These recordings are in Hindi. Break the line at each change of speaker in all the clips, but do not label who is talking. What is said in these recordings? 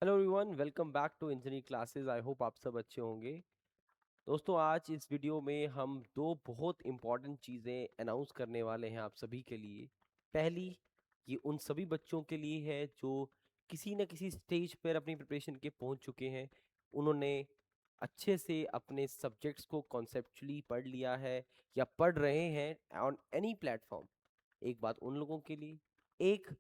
Hello everyone, welcome back to engineering classes. I hope आप सब अच्छे होंगे। दोस्तों, आज इस वीडियो में हम दो बहुत इंपॉर्टेंट चीज़ें अनाउंस करने वाले हैं आप सभी के लिए। पहली, ये उन सभी बच्चों के लिए है जो किसी न किसी स्टेज पर अपनी प्रिपरेशन के पहुंच चुके हैं। उन्होंने अच्छे से अपने सब्जेक्ट्स को कॉन्सेप्चुअली पढ़ लिया है या पढ़ रहे हैं ऑन एनी प्लेटफॉर्म। एक बात उन लोगों के लिए। एक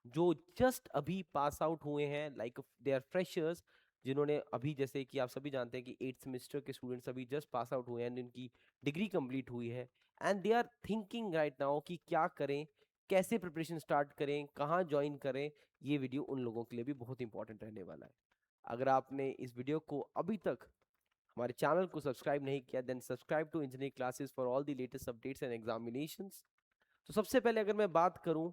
जो जस्ट अभी पास आउट हुए हैं, लाइक दे आर फ्रेशर्स, जिन्होंने अभी, जैसे कि आप सभी जानते हैं कि 8th सेमेस्टर के स्टूडेंट्स अभी जस्ट पास आउट हुए हैं एंड उनकी डिग्री कंप्लीट हुई है। And they are thinking right now कि क्या करें, कैसे प्रिपरेशन स्टार्ट करें, कहाँ ज्वाइन करें। ये वीडियो उन लोगों के लिए भी बहुत इंपॉर्टेंट रहने वाला है। अगर आपने इस वीडियो को अभी तक हमारे चैनल को सब्सक्राइब नहीं किया, then subscribe to engineering classes for all the latest updates and examinations. तो सबसे पहले अगर मैं बात करूं,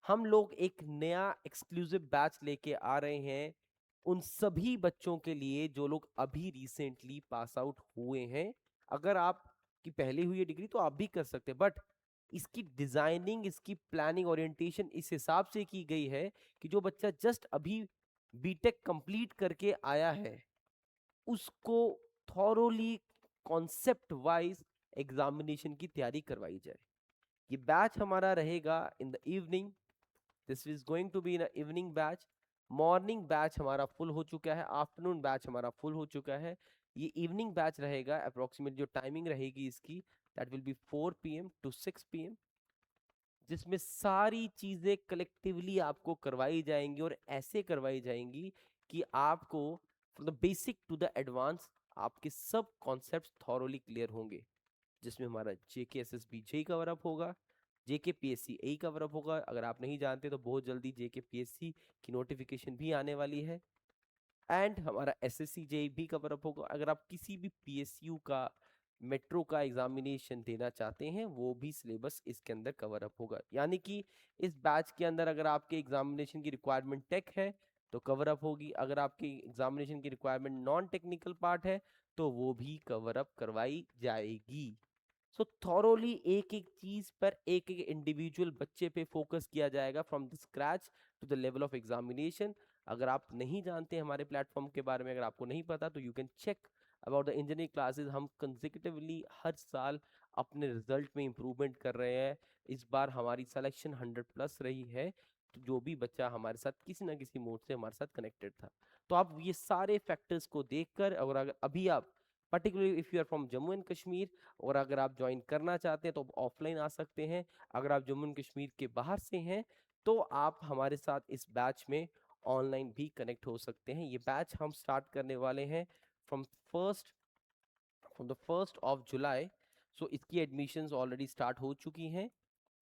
हम लोग एक नया एक्सक्लूसिव बैच लेके आ रहे हैं उन सभी बच्चों के लिए जो लोग अभी रिसेंटली पास आउट हुए हैं। अगर आपकी पहले हुई है डिग्री तो आप भी कर सकते हैं, बट इसकी डिजाइनिंग, इसकी प्लानिंग, ओरिएंटेशन इस हिसाब से की गई है कि जो बच्चा जस्ट अभी बीटेक कंप्लीट करके आया है उसको थॉरोली कॉन्सेप्ट वाइज एग्जामिनेशन की तैयारी करवाई जाए। ये बैच हमारा रहेगा in the evening. This is going to be in evening batch. Morning batch हमारा फुल हो चुका है, आफ्टरनून बैच हमारा फुल हो चुका है। ये इवनिंग बैच रहेगा। अप्रोक्सीमेट जो टाइमिंग रहेगी इसकी, that will be 4 PM to 6 PM, जिसमें सारी चीजें कलेक्टिवली आपको करवाई जाएंगी और ऐसे करवाई जाएंगी कि आपको from the basic to the advance आपके सब कॉन्सेप्ट्स थॉरोली क्लियर होंगे। जिसमें हमारा JK S S B JE cover up होगा, JK P S C A cover up होगा। अगर आप नहीं जानते तो बहुत जल्दी जेके पी एस सी की नोटिफिकेशन भी आने वाली है। एंड हमारा एस एस सी जेई भी कवर अप होगा। अगर आप किसी भी पी एस यू का, मेट्रो का एग्जामिनेशन देना चाहते हैं, वो भी सिलेबस इसके अंदर कवर अप होगा। यानी कि इस बैच के अंदर अगर आपके एग्जामिनेशन की रिक्वायरमेंट टेक है तो कवर अप होगी, अगर आपकी एग्जामिनेशन की रिक्वायरमेंट नॉन टेक्निकल पार्ट है तो वो भी कवर अप करवाई जाएगी। सो थॉरोली एक एक चीज पर, एक एक इंडिविजुअल बच्चे पे फोकस किया जाएगा from the scratch to the level of examination. अगर आप नहीं जानते हमारे प्लेटफॉर्म के बारे में, अगर आपको नहीं पता, तो you can check about the engineering classes. हम कंसेक्यूटिवली हर साल अपने रिजल्ट में इंप्रूवमेंट कर रहे हैं। इस बार हमारी सिलेक्शन 100+ रही है। तो जो भी बच्चा हमारे साथ किसी ना किसी मोड से हमारे साथ कनेक्टेड था, तो आप ये सारे फैक्टर्स को देखकर, और अगर अभी आप particularly if you are from Jammu and Kashmir, और अगर आप ज्वाइन करना चाहते हैं तो ऑफलाइन आ सकते हैं। अगर आप जम्मू एंड कश्मीर के बाहर से हैं तो आप हमारे साथ इस बैच में ऑनलाइन भी कनेक्ट हो सकते हैं। ये बैच हम स्टार्ट करने वाले हैं from first from the 1st of July। सो इसकी एडमिशंस ऑलरेडी स्टार्ट हो चुकी हैं,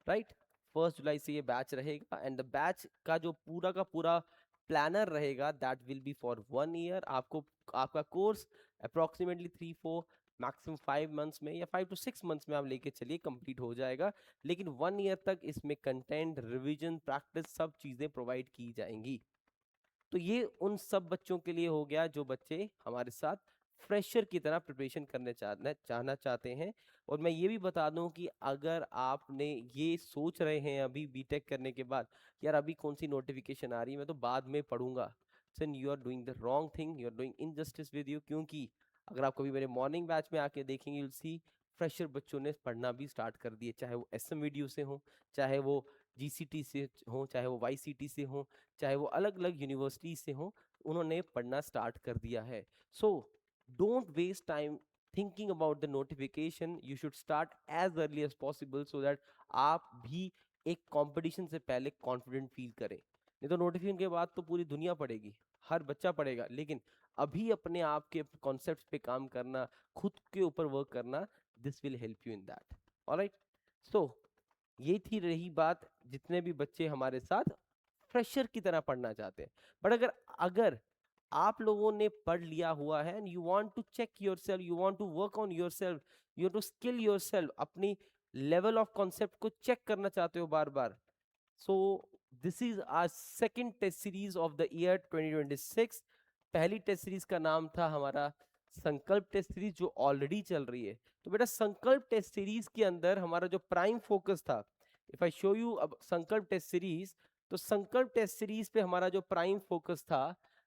राइट। 1st July से ये बैच रहेगा एंड द बैच का जो पूरा का पूरा प्लानर रहेगा, that will be for 1 year. आपको आपका कोर्स अप्रोक्सीमेटली 3-4, मैक्सिमम 5 मंथ्स में या 5 to 6 मंथ्स में आप लेके चलिए कंप्लीट हो जाएगा। लेकिन 1 ईयर तक इसमें कंटेंट, रिवीजन, प्रैक्टिस सब चीज़ें प्रोवाइड की जाएंगी। तो ये उन सब बच्चों के लिए हो गया जो बच्चे हमारे साथ फ्रेशर की तरह प्रिपरेशन करने चाहना चाहते हैं। और मैं ये भी बता दूं कि अगर आपने ये सोच रहे हैं अभी बीटेक करने के बाद, यार अभी कौन सी नोटिफिकेशन आ रही है, मैं तो बाद में पढ़ूंगा, then you are doing the wrong thing, you are doing injustice with you. क्योंकि अगर आप कभी मेरे मॉर्निंग बैच में आके देखेंगे, यू विल सी फ्रेशर बच्चों ने पढ़ना भी स्टार्ट कर दिए, चाहे वो एस एम वीडियो से हो, चाहे वो जीसीटी से हो, चाहे वो वाईसीटी से हो, चाहे वो अलग अलग यूनिवर्सिटी से हो, उन्होंने पढ़ना स्टार्ट कर दिया है। So don't waste time thinking about the notification, you should start as early as possible so that आप भी एक कंपटीशन से पहले कॉन्फिडेंट फील करें। नहीं तो नोटिफिकेशन के बाद तो पूरी दुनिया पढ़ेगी, हर बच्चा पढ़ेगा, लेकिन अभी अपने आप के कॉन्सेप्ट पे काम करना, खुद के ऊपर वर्क करना, this will help you in that. Alright. So ये थी रही बात जितने भी बच्चे हमारे साथ फ्रेशर की तरह पढ़ना चाहते हैं। बट अगर अगर आप लोगों ने पढ़ लिया हुआ है and you want to check yourself, you want to work on yourself, you to skill yourself, अपनी लेवल ऑफ कॉन्सेप्ट को चेक करना चाहते हो बार बार, so this is our second test series of the year 2026। पहली टेस्ट सीरीज का नाम था हमारा संकल्प टेस्ट सीरीज, जो ऑलरेडी चल रही है। तो बेटा संकल्प टेस्ट सीरीज के अंदर हमारा जो प्राइम फोकस था, इफ आई शो यू अब संकल्प टेस्ट सीरीज, तो संकल्प टेस्ट सीरीज पे हमारा जो प्राइम फोकस था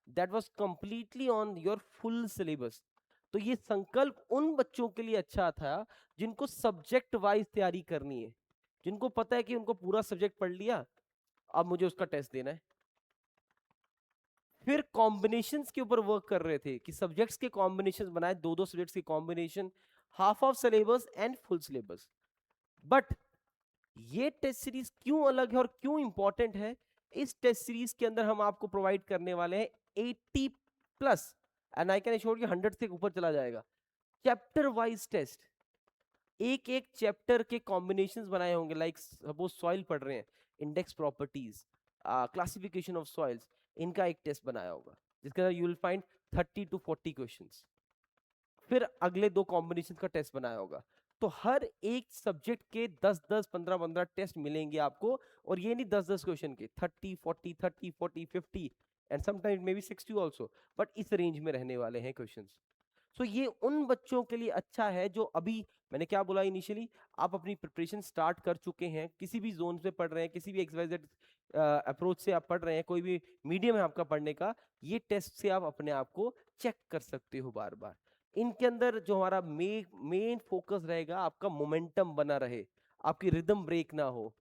that was completely on your full syllabus. तो ये संकल्प उन बच्चों के लिए अच्छा था जिनको सब्जेक्ट वाइज तैयारी करनी है, जिनको पता है कि उनको पूरा सब्जेक्ट पढ़ लिया, अब मुझे उसका टेस्ट देना है। फिर कॉम्बिनेशंस के ऊपर वर्क कर रहे थे कि सब्जेक्ट्स के कॉम्बिनेशंस बनाए, दो दो सब्जेक्ट्स के combination, half of syllabus and full syllabus. But ये टेस्ट सीरीज क्यों अलग है और क्यों इंपॉर्टेंट है? इस टेस्ट सीरीज के अंदर हम आपको प्रोवाइड करने वाले हैं 80 plus, and I can assure कि 100 से ऊपर चला जाएगा, चैप्टर वाइज टेस्ट। एक एक चैप्टर के कॉम्बिनेशंस बनाए होंगे, लाइक सपोज सॉइल पढ़ रहे हैं, index properties, classification of soils, इनका एक टेस्ट बनाया होगा जिसके अंदर you will find 30 to 40 questions. फिर अगले दो कॉम्बिनेशन का टेस्ट बनाया होगा। तो हर एक सब्जेक्ट के 10-10, 15-15 टेस्ट मिलेंगे आपको, और ये नहीं 10-10 क्वेश्चन के, 30-40 and sometimes may be 60 also, but इस रेंज में रहने वाले हैं क्वेश्चंस। सो ये उन बच्चों के लिए अच्छा है जो अभी, मैंने क्या बोला इनिशियली, आप अपनी प्रिपरेशन स्टार्ट कर चुके हैं, किसी भी जोन से पढ़ रहे हैं, किसी भी एक्सवाइजेड अप्रोच से आप पढ़ रहे हैं, कोई भी मीडियम है आपका पढ़ने का, ये टेस्ट से आप अपने आप को चेक कर सकते हो बार बार। इनके अंदर जो हमारा मेन फोकस रहेगा, आपका मोमेंटम बना रहे, आपकी रिदम ब्रेक ना हो।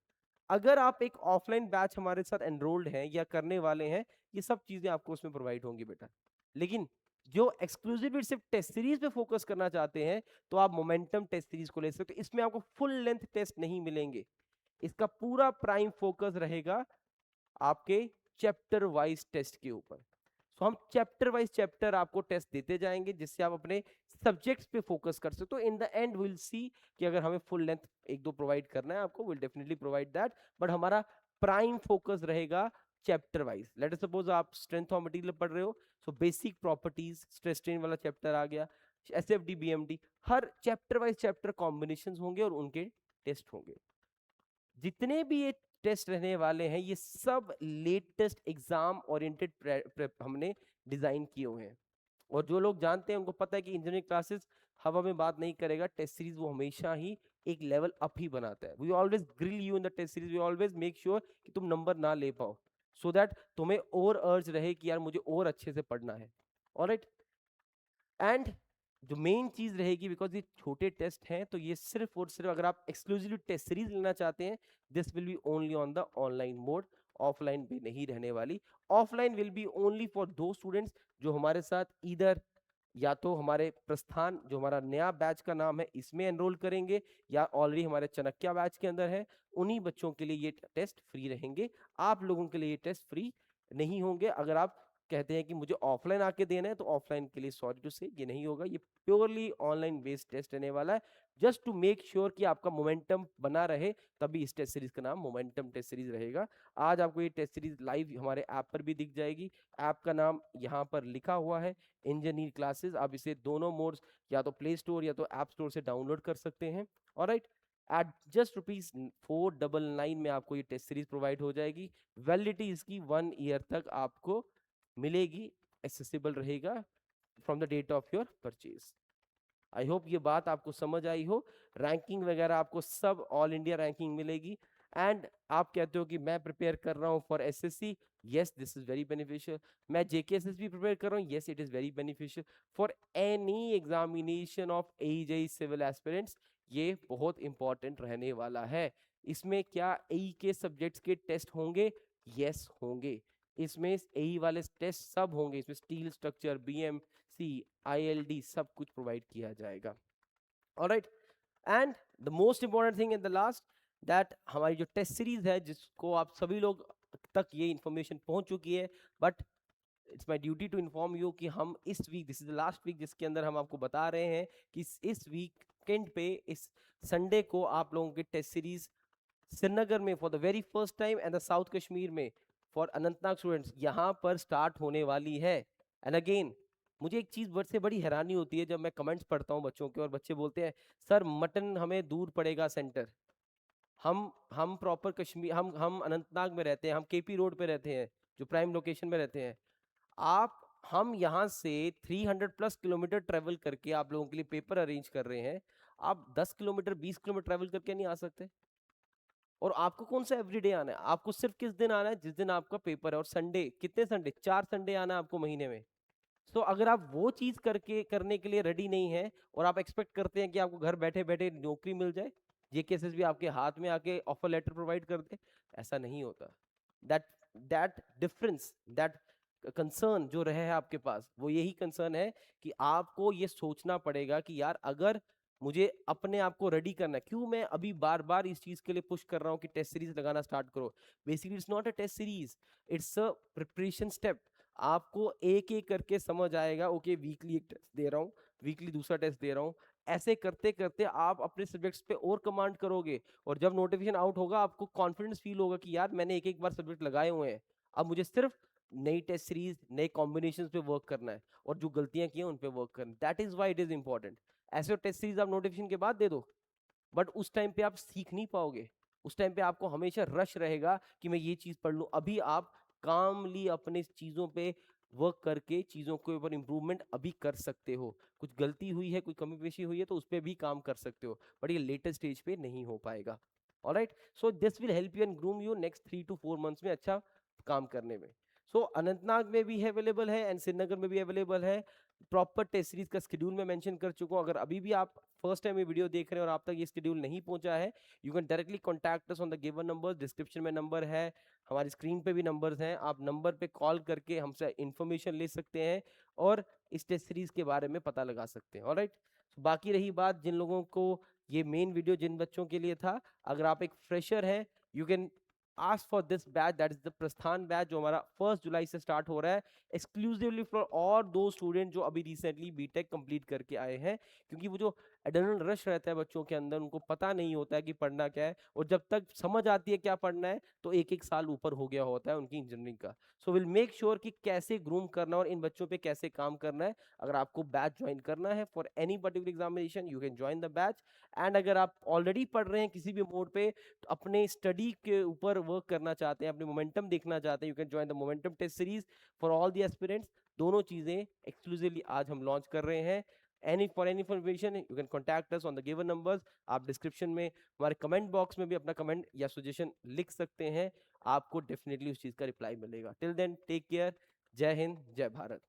अगर आप एक ऑफलाइन बैच हमारे साथ एनरोल्ड हैं या करने वाले हैं, ये सब चीजें आपको उसमें प्रोवाइड होंगी बेटा। लेकिन जो एक्सक्लूसिवली सिर्फ टेस्ट सीरीज पे फोकस करना चाहते हैं, तो आप मोमेंटम टेस्ट सीरीज को ले सकते हो। इसमें आपको फुल लेंथ टेस्ट नहीं मिलेंगे, इसका पूरा प्राइम फोकस रहेगा आपके चैप्टर वाइज टेस्ट के ऊपर। सो हम चैप्टर वाइज चैप्टर आपको टेस्ट देते जाएंगे, जिससे आप अपने सब्जेक्ट्स पे फोकस कर सकते हो। In the end will see कि अगर हमें फुल लेंथ एक दो प्रोवाइड करना है आपको, will definitely provide that, but हमारा प्राइम फोकस रहेगा chapter wise. Let us suppose आप स्ट्रेंथ ऑफ मटेरियल पढ़ रहे हो, so basic properties stress strain वाला चैप्टर आ गया, एसएफडी बीएमडी, हर चैप्टर वाइज चैप्टर कॉम्बिनेशंस होंगे और उनके टेस्ट होंगे। जितने भी ये टेस्ट रहने वाले हैं, ये सब लेटेस्ट एग्जाम ओरिएंटेड हमने डिजाइन किए हुए हैं। और जो लोग जानते हैं उनको पता है कि इंजीनियरिंग क्लासेस हवा में बात नहीं करेगा, टेस्ट सीरीज वो हमेशा ही एक लेवल अप ही बनाता है। We always grill you in the test series, we always make sure कि तुम नंबर ना ले पाओ, सो दैट तुम्हें और अर्ज रहे कि यार मुझे और अच्छे से पढ़ना है। ऑलराइट, एंड जो मेन चीज रहेगी, बिकॉज ये छोटे टेस्ट हैं, तो ये सिर्फ और सिर्फ अगर आप एक्सक्लूसिवली टेस्ट सीरीज लेना चाहते हैं, this will be only on the online mode, offline भी नहीं रहने वाली। Offline will be only for दो स्टूडेंट्स जो हमारे साथ इधर या तो हमारे प्रस्थान, जो हमारा नया बैच का नाम है, इसमें एनरोल करेंगे, या ऑलरेडी हमारे चाणक्य बैच के अंदर है, उन्हीं बच्चों के लिए ये टेस्ट फ्री रहेंगे। आप लोगों के लिए ये टेस्ट फ्री नहीं होंगे। अगर आप कहते हैं कि मुझे ऑफलाइन आके देना है, तो ऑफलाइन के लिए सॉरी टू से ये नहीं होगा, ये प्योरली ऑनलाइन बेस्ड टेस्ट रहने वाला है, जस्ट टू मेक श्योर कि आपका मोमेंटम बना रहे। तभी इस टेस्ट सीरीज का नाम मोमेंटम टेस्ट सीरीज रहेगा। आज आपको ये टेस्ट सीरीज लाइव हमारे ऐप पर भी दिख जाएगी। ऐप का नाम यहाँ पर लिखा हुआ है, इंजीनियर क्लासेस। आप इसे दोनों मोड्स, या तो प्ले स्टोर या तो ऐप स्टोर से डाउनलोड कर सकते हैं। ऑलराइट, एट जस्ट ₹499 में आपको ये टेस्ट सीरीज प्रोवाइड हो जाएगी। वैलिडिटी इसकी 1 ईयर तक आपको मिलेगी, एक्सेसिबल रहेगा from the date of your purchase. I hope ये बात आपको समझ आई हो। रैंकिंग वगैरह आपको सब ऑल इंडिया रैंकिंग मिलेगी। एंड आप कहते हो कि मैं प्रिपेयर कर रहा हूँ for SSC, yes this is very beneficial. मैं जेकेएसएस भी प्रिपेयर कर रहा हूँ, yes it is very beneficial. For any examination of AJE civil aspirants, ये बहुत इंपॉर्टेंट रहने वाला है। इसमें क्या एई के सब्जेक्ट्स के टेस्ट होंगे? यस होंगे। इसमें एई वाले टेस्ट सब होंगे, इसमें स्टील स्ट्रक्चर, बीएमसी, आईएलडी सब कुछ प्रोवाइड किया जाएगा। Alright, and the most important thing in the last, that हमारी जो टेस्ट सीरीज है, जिसको आप सभी लोग तक ये इंफॉर्मेशन पहुंच चुकी है, but it's my duty to inform you कि हम इस week, this is the last week जिसके अंदर हम आपको बता रहे हैं कि इस वीकेंड पे, इस संडे को आप लोगों की टेस्ट सीरीज श्रीनगर में for the very first time, and the south Kashmir में फॉर अनंतनाग स्टूडेंट्स यहाँ पर स्टार्ट होने वाली है। एंड अगेन, मुझे एक चीज से बड़ी हैरानी होती है जब मैं कमेंट्स पढ़ता हूँ बच्चों के, और बच्चे बोलते हैं सर मटन हमें दूर पड़ेगा सेंटर, हम प्रॉपर कश्मीर, हम अनंतनाग में रहते हैं, हम केपी रोड पे रहते हैं, जो प्राइम लोकेशन में रहते हैं। आप हम यहाँ से 300 प्लस किलोमीटर ट्रेवल करके आप लोगों के लिए पेपर अरेंज कर रहे हैं, आप 10 किलोमीटर 20 किलोमीटर ट्रेवल करके नहीं आ सकते? और आपको कौन सा एवरीडे आना है? आपको सिर्फ किस दिन आना है? जिस दिन आपका पेपर है। और संडे, कितने संडे? 4 संडे आना है आपको महीने में। तो अगर आप वो चीज करने के लिए रेडी नहीं है और आप एक्सपेक्ट करते हैं कि आपको घर बैठे बैठे नौकरी मिल जाए, ये केसेस भी आपके हाथ में आके ऑफर लेटर प्रोवाइड कर दे, ऐसा नहीं होता। That that difference, that concern जो रहे है आपके पास, वो यही कंसर्न है कि आपको ये सोचना पड़ेगा कि यार अगर मुझे अपने आप को रेडी करना है, क्यों मैं अभी बार बार इस चीज के लिए पुश कर रहा हूँ कि टेस्ट सीरीज लगाना स्टार्ट करो। Basically it's not a test series, it's a preparation step. आपको एक एक करके समझ आएगा, ओके वीकली एक टेस्ट दे रहा हूँ, वीकली दूसरा टेस्ट दे रहा हूँ, ऐसे करते करते आप अपने सब्जेक्ट्स पे और कमांड करोगे। और जब नोटिफिकेशन आउट होगा आपको कॉन्फिडेंस फील होगा कि यार मैंने एक एक बार सब्जेक्ट लगाए हुए हैं, अब मुझे सिर्फ नई टेस्ट सीरीज नए कॉम्बिनेशन पे वर्क करना है और जो गलतियां की हैं उन पे वर्क करना है। That is why it is important. ऐसे टेस्ट सीरीज आप नोटिफिकेशन के बाद दे दो, बट उस टाइम पे आप सीख नहीं पाओगे। उस टाइम पे आपको हमेशा रश रहेगा कि मैं ये चीज पढ़ लूं। अभी आप कामली अपने चीजों पे वर्क करके चीजों के ऊपर इंप्रूवमेंट अभी कर सकते हो। कुछ गलती हुई है, कोई कमी पेशी हुई है तो उस पर भी काम कर सकते हो, बट ये लेटेस्ट स्टेज पे नहीं हो पाएगा। Alright, so this will help you and groom you next 3 to 4 months में अच्छा काम करने में। सो अनंतनाग में भी अवेलेबल है एंड श्रीनगर में भी अवेलेबल है। प्रॉपर टेस्ट सीरीज का शेड्यूल मैं मेंशन कर चुका हूं। अगर अभी भी आप फर्स्ट टाइम ये वीडियो देख रहे हैं और आप तक ये शेड्यूल नहीं पहुंचा है, you can directly contact us on the given number. Description में नंबर है, हमारी स्क्रीन पे भी नंबर्स हैं, आप नंबर पे कॉल करके हमसे इंफॉर्मेशन ले सकते हैं और इस टेस्ट सीरीज के बारे में पता लगा सकते हैं। ऑलराइट, बाकी रही बात जिन लोगों को ये मेन वीडियो जिन बच्चों के लिए था, अगर आप एक फ्रेशर हैं, you can ask for this batch, that is the प्रस्थान बैच, जो हमारा 1 जुलाई से स्टार्ट हो रहा है एक्सक्लूसिवली फॉर ऑल दो स्टूडेंट जो अभी रिसेंटली बीटेक कंप्लीट करके आए हैं। क्योंकि वो जो एड्रेनल रश रहता है बच्चों के अंदर, उनको पता नहीं होता है कि पढ़ना क्या है, और जब तक समझ आती है क्या पढ़ना है तो एक एक साल ऊपर हो गया होता है उनकी इंजीनियरिंग का। सो विल मेक श्योर कि कैसे ग्रूम करना और इन बच्चों पे कैसे काम करना है। अगर आपको बैच ज्वाइन करना है for any particular examination, you can join the batch. And अगर आप ऑलरेडी पढ़ रहे हैं किसी भी मोड पे, तो अपने स्टडी के ऊपर वर्क करना चाहते हैं, अपने मोमेंटम देखना चाहते हैं, you can join the momentum test series for all the aspirants. दोनों चीजें एक्सक्लूसिवली आज हम लॉन्च कर रहे हैं। any information you can contact us on the given numbers। आप डिस्क्रिप्शन में हमारे कमेंट बॉक्स में भी अपना कमेंट या सजेशन लिख सकते हैं, आपको डेफिनेटली उस चीज का रिप्लाई मिलेगा। टिल देन टेक केयर, जय हिंद, जय भारत।